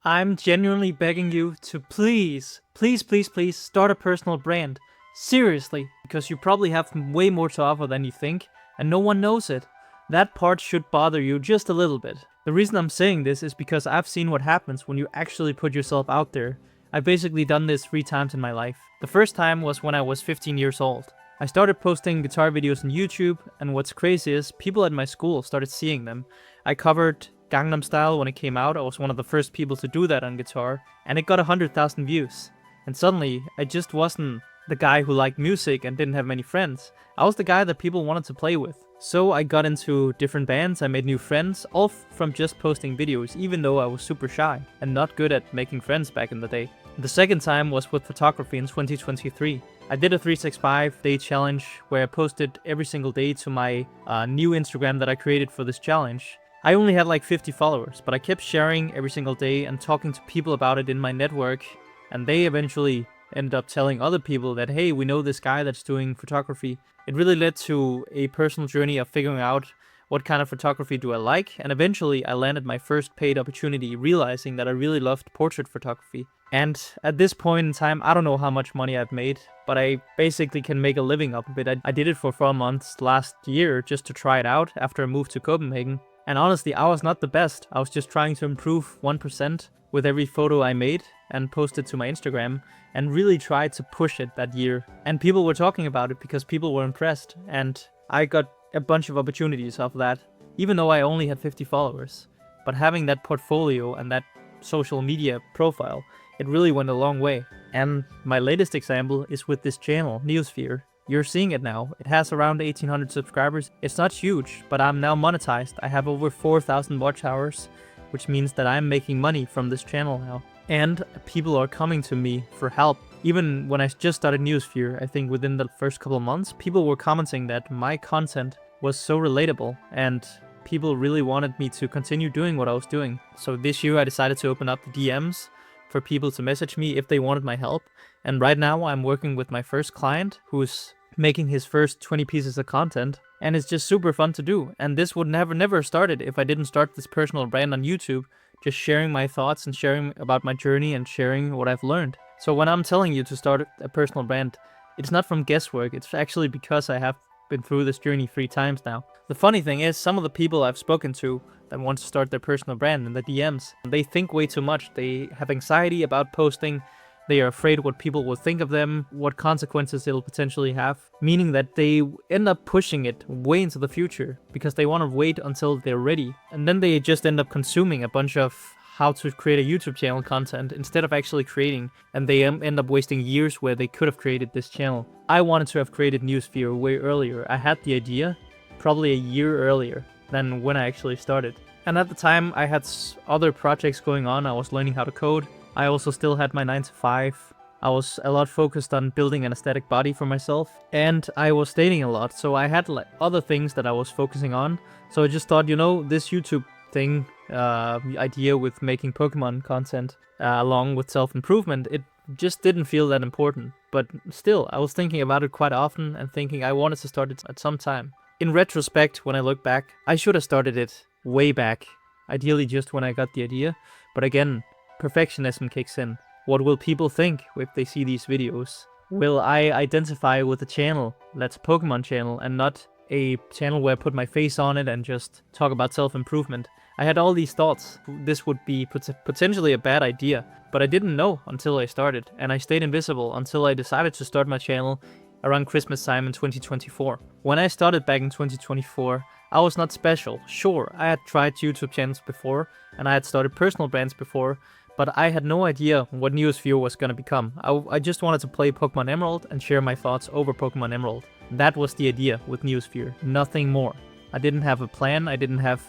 I'm genuinely begging you to please start a personal brand. Seriously, because you probably have way more to offer than you think, and no one knows it. That part should bother you just a little bit. The reason I'm saying this is because I've seen what happens when you actually put yourself out there. I've basically done this 3 times in my life. The first time was when I was 15 years old. I started posting guitar videos on YouTube, and what's crazy is people at my school started seeing them. I covered Gangnam Style when it came out. I was one of the first people to do that on guitar, and it got 100,000 views. And suddenly, I just wasn't the guy who liked music and didn't have many friends. I was the guy that people wanted to play with. So I got into different bands, I made new friends, all from just posting videos, even though I was super shy and not good at making friends back in the day. The second time was with photography in 2023. I did a 365-day challenge where I posted every single day to my new Instagram that I created for this challenge. I only had like 50 followers, but I kept sharing every single day and talking to people about it in my network, and they eventually ended up telling other people that, hey, we know this guy that's doing photography. It really led to a personal journey of figuring out what kind of photography do I like, and eventually I landed my first paid opportunity, realizing that I really loved portrait photography. And at this point in time, I don't know how much money I've made, but I basically can make a living off of it. I did it for 4 months last year just to try it out after I moved to Copenhagen. And honestly, I was not the best. I was just trying to improve 1% with every photo I made and posted to my Instagram, and really tried to push it that year. And people were talking about it because people were impressed, and I got a bunch of opportunities off that, even though I only had 50 followers. But having that portfolio and that social media profile, it really went a long way. And my latest example is with this channel, Neosphere. You're seeing it now. It has around 1800 subscribers. It's not huge, but I'm now monetized. I have over 4,000 watch hours, which means that I'm making money from this channel now. And people are coming to me for help. Even when I just started Neosphere, I think within the first couple of months, people were commenting that my content was so relatable, and people really wanted me to continue doing what I was doing. So this year I decided to open up the DMs for people to message me if they wanted my help. And right now I'm working with my first client who's making his first 20 pieces of content, and it's just super fun to do. And this would never started if I didn't start this personal brand on YouTube, just sharing my thoughts and sharing about my journey and sharing what I've learned. So when I'm telling you to start a personal brand, it's not from guesswork, it's actually because I have been through this journey 3 times now. The funny thing is, some of the people I've spoken to that want to start their personal brand in the DMs, they think way too much. They have anxiety about posting. They are afraid what people will think of them, what consequences it'll potentially have, meaning that they end up pushing it way into the future because they want to wait until they're ready. And then they just end up consuming a bunch of how to create a YouTube channel content instead of actually creating, and they end up wasting years where they could have created this channel. I wanted to have created Neosphere way earlier. I had the idea probably a year earlier than when I actually started. And at the time I had other projects going on. I was learning how to code. I also still had my 9 to 5. I was a lot focused on building an aesthetic body for myself, and I was dating a lot, so I had like other things that I was focusing on. So I just thought, you know, this YouTube thing, idea with making Pokemon content along with self-improvement, it just didn't feel that important. But still, I was thinking about it quite often and thinking I wanted to start it at some time. In retrospect, when I look back, I should have started it way back, ideally just when I got the idea. But again, perfectionism kicks in. What will people think if they see these videos? Will I identify with a channel that's a Pokemon channel and not a channel where I put my face on it and just talk about self-improvement? I had all these thoughts. This would be potentially a bad idea, but I didn't know until I started, and I stayed invisible until I decided to start my channel around Christmas time in 2024. When I started back in 2024, I was not special. Sure, I had tried YouTube channels before, and I had started personal brands before, but I had no idea what Neosphere was gonna become. I just wanted to play Pokemon Emerald and share my thoughts over Pokemon Emerald. That was the idea with Neosphere, nothing more. I didn't have a plan, I didn't have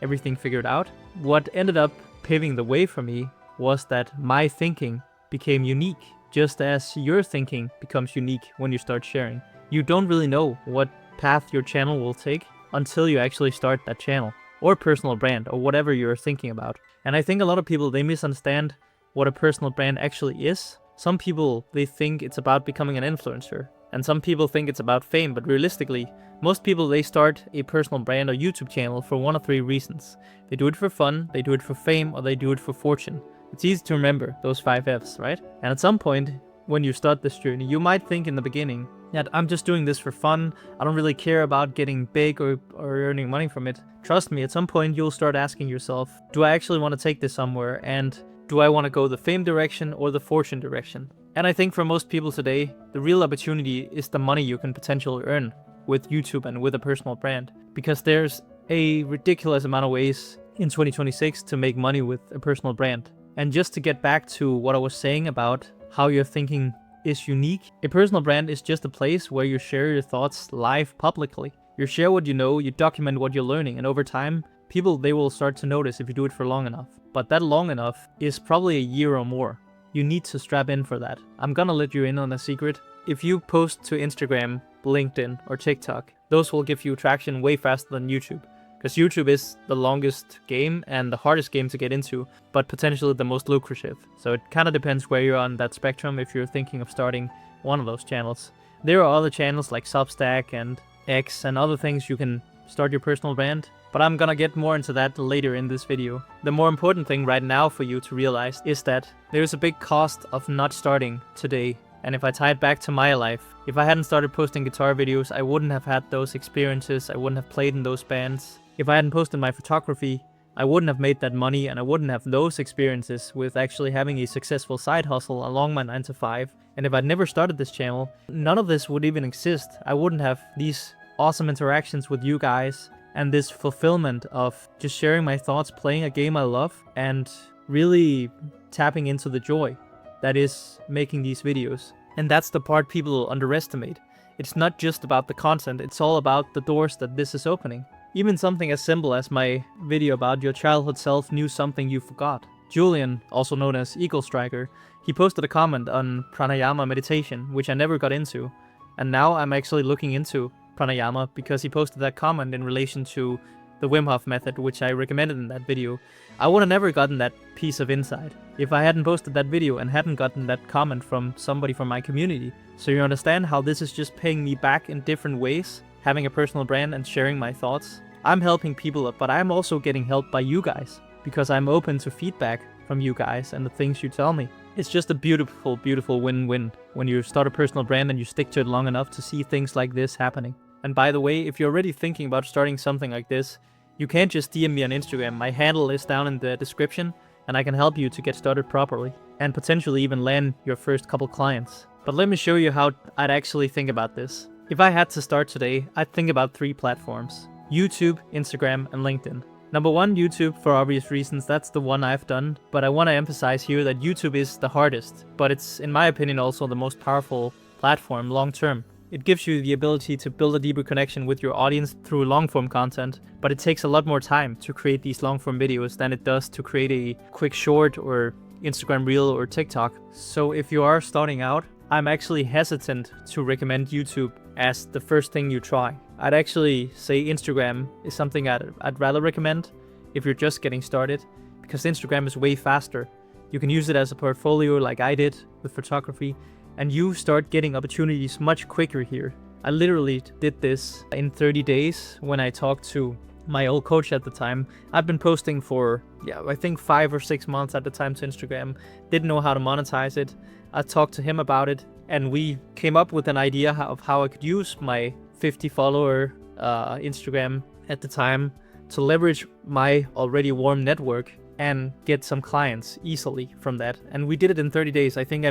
everything figured out. What ended up paving the way for me was that my thinking became unique, just as your thinking becomes unique when you start sharing. You don't really know what path your channel will take until you actually start that channel, or personal brand, or whatever you're thinking about. And I think a lot of people, they misunderstand what a personal brand actually is. Some people, they think it's about becoming an influencer, and some people think it's about fame, but realistically, most people, they start a personal brand or YouTube channel for 1 of 3 reasons. They do it for fun, they do it for fame, or they do it for fortune. It's easy to remember those 5 Fs, right? And at some point, when you start this journey, you might think in the beginning that I'm just doing this for fun. I don't really care about getting big or earning money from it. Trust me, at some point you'll start asking yourself, do I actually want to take this somewhere? And do I want to go the fame direction or the fortune direction? And I think for most people today, the real opportunity is the money you can potentially earn with YouTube and with a personal brand. Because there's a ridiculous amount of ways in 2026 to make money with a personal brand. And just to get back to what I was saying about how your thinking is unique, a personal brand is just a place where you share your thoughts live publicly. You share what you know, you document what you're learning, and over time, people, they will start to notice if you do it for long enough. But that long enough is probably a year or more. You need to strap in for that. I'm gonna let you in on a secret. If you post to Instagram, LinkedIn, or TikTok, those will give you traction way faster than YouTube. Because YouTube is the longest game and the hardest game to get into, but potentially the most lucrative. So it kind of depends where you're on that spectrum if you're thinking of starting one of those channels. There are other channels like Substack and X and other things you can start your personal brand, but I'm gonna get more into that later in this video. The more important thing right now for you to realize is that there's a big cost of not starting today. And if I tie it back to my life, if I hadn't started posting guitar videos, I wouldn't have had those experiences, I wouldn't have played in those bands. If I hadn't posted my photography, I wouldn't have made that money and I wouldn't have those experiences with actually having a successful side hustle along my 9 to 5. And if I'd never started this channel, none of this would even exist. I wouldn't have these awesome interactions with you guys and this fulfillment of just sharing my thoughts, playing a game I love, and really tapping into the joy that is making these videos. And that's the part people underestimate. It's not just about the content, it's all about the doors that this is opening. Even something as simple as my video about your childhood self knew something you forgot. Julian, also known as Eagle Striker, he posted a comment on pranayama meditation, which I never got into. And now I'm actually looking into pranayama because he posted that comment in relation to the Wim Hof method, which I recommended in that video. I would have never gotten that piece of insight if I hadn't posted that video and hadn't gotten that comment from somebody from my community. So you understand how this is just paying me back in different ways, having a personal brand and sharing my thoughts. I'm helping people, but I'm also getting helped by you guys because I'm open to feedback from you guys and the things you tell me. It's just a beautiful, beautiful win-win when you start a personal brand and you stick to it long enough to see things like this happening. And by the way, if you're already thinking about starting something like this, you can't just DM me on Instagram. My handle is down in the description and I can help you to get started properly and potentially even land your first couple clients. But let me show you how I'd actually think about this. If I had to start today, I'd think about 3 platforms: YouTube, Instagram, and LinkedIn. Number 1, YouTube, for obvious reasons. That's the one I've done, but I want to emphasize here that YouTube is the hardest, but it's, in my opinion, also the most powerful platform long term. It gives you the ability to build a deeper connection with your audience through long-form content, but it takes a lot more time to create these long-form videos than it does to create a quick short or Instagram reel or TikTok. So if you are starting out, I'm actually hesitant to recommend YouTube as the first thing you try. I'd actually say Instagram is something I'd rather recommend if you're just getting started, because Instagram is way faster. You can use it as a portfolio like I did with photography, and you start getting opportunities much quicker here. I literally did this in 30 days when I talked to my old coach at the time. I've been posting for, I think 5 or 6 months at the time to Instagram. Didn't know how to monetize it. I talked to him about it, and we came up with an idea of how I could use my 50 follower Instagram at the time to leverage my already warm network and get some clients easily from that. And we did it in 30 days. I think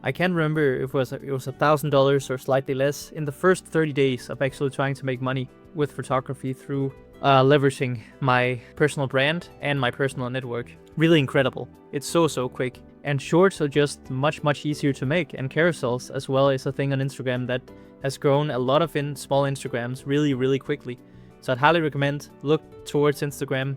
I can't remember if it was $1,000 or slightly less in the first 30 days of actually trying to make money with photography through leveraging my personal brand and my personal network. Really incredible. It's so quick. And shorts are just much easier to make, and carousels as well is a thing on Instagram that has grown a lot of small Instagrams really quickly. So I'd highly recommend look towards Instagram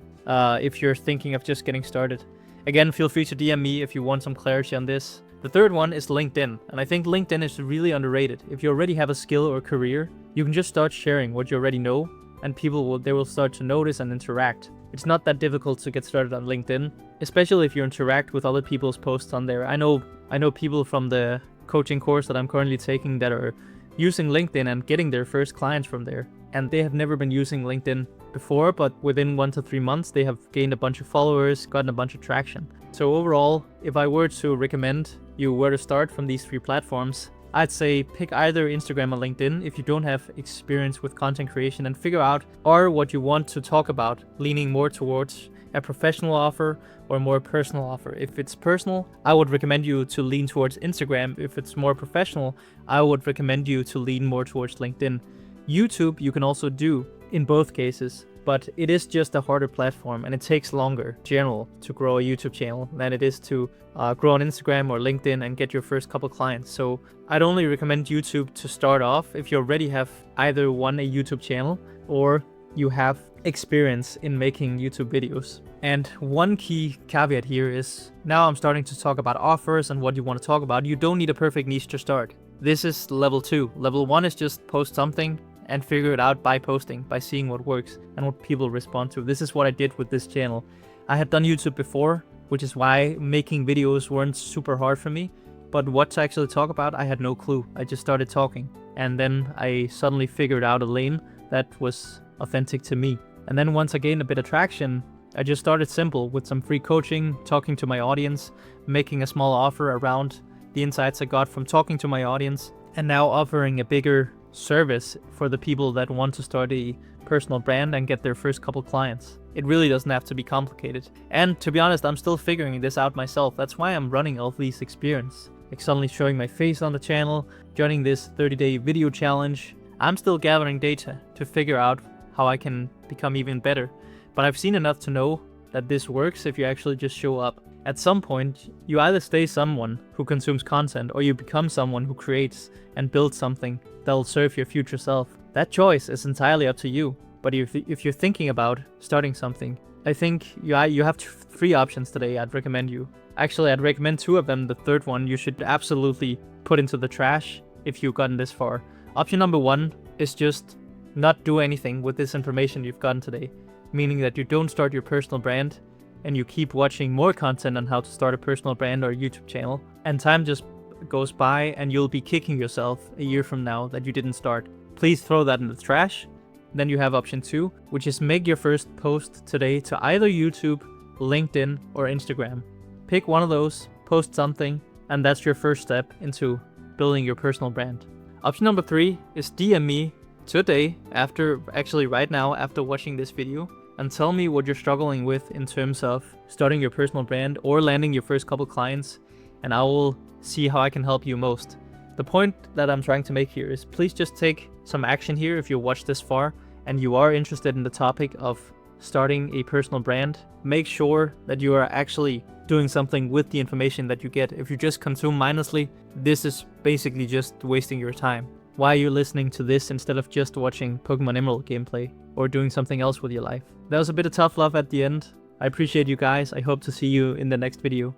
if you're thinking of just getting started. Again, feel free to DM me if you want some clarity on this. The third one is LinkedIn, and I think LinkedIn is really underrated. If you already have a skill or career, you can just start sharing what you already know, and they will start to notice and interact. It's not that difficult to get started on LinkedIn, especially if you interact with other people's posts on there. I know people from the coaching course that I'm currently taking that are using LinkedIn and getting their first clients from there. And they have never been using LinkedIn before, but within 1 to 3 months, they have gained a bunch of followers, gotten a bunch of traction. So overall, if I were to recommend you where to start from these 3 platforms, I'd say pick either Instagram or LinkedIn if you don't have experience with content creation, and figure out what you want to talk about, leaning more towards a professional offer or more personal offer. If it's personal, I would recommend you to lean towards Instagram. If it's more professional, I would recommend you to lean more towards LinkedIn. YouTube you can also do in both cases, but it is just a harder platform and it takes longer in general to grow a YouTube channel than it is to grow on Instagram or LinkedIn and get your first couple clients. So I'd only recommend YouTube to start off if you already have either a YouTube channel or you have experience in making YouTube videos. And one key caveat here is, now I'm starting to talk about offers and what you want to talk about. You don't need a perfect niche to start. This is level 2. Level 1 is just post something and figure it out by posting, by seeing what works and what people respond to. This is what I did with this channel. I had done YouTube before, which is why making videos weren't super hard for me. But what to actually talk about, I had no clue. I just started talking. And then I suddenly figured out a lane that was authentic to me. And then once I gained a bit of traction, I just started simple with some free coaching, talking to my audience, making a small offer around the insights I got from talking to my audience, and now offering a bigger service for the people that want to start a personal brand and get their first couple clients. It really doesn't have to be complicated. And to be honest, I'm still figuring this out myself. That's why I'm running all these experiments. Like suddenly showing my face on the channel, joining this 30-day video challenge. I'm still gathering data to figure out how I can become even better. But I've seen enough to know that this works if you actually just show up. At some point, you either stay someone who consumes content or you become someone who creates and builds something that'll serve your future self. That choice is entirely up to you. But if you're thinking about starting something, I think you have 3 options today I'd recommend you. Actually, I'd recommend 2 of them. The third one you should absolutely put into the trash if you've gotten this far. Option number 1 is just not do anything with this information you've gotten today. Meaning that you don't start your personal brand and you keep watching more content on how to start a personal brand or a YouTube channel, and time just goes by and you'll be kicking yourself a year from now that you didn't start. Please throw that in the trash. Then you have option 2, which is make your first post today to either YouTube, LinkedIn, or Instagram. Pick one of those, post something, and that's your first step into building your personal brand. Option number 3 is DM me today, right now after watching this video, and tell me what you're struggling with in terms of starting your personal brand or landing your first couple clients, and I will see how I can help you most. The point that I'm trying to make here is please just take some action here if you watched this far and you are interested in the topic of starting a personal brand. Make sure that you are actually doing something with the information that you get. If you just consume mindlessly, this is basically just wasting your time. Why are you listening to this instead of just watching Pokemon Emerald gameplay or doing something else with your life? That was a bit of tough love at the end. I appreciate you guys. I hope to see you in the next video.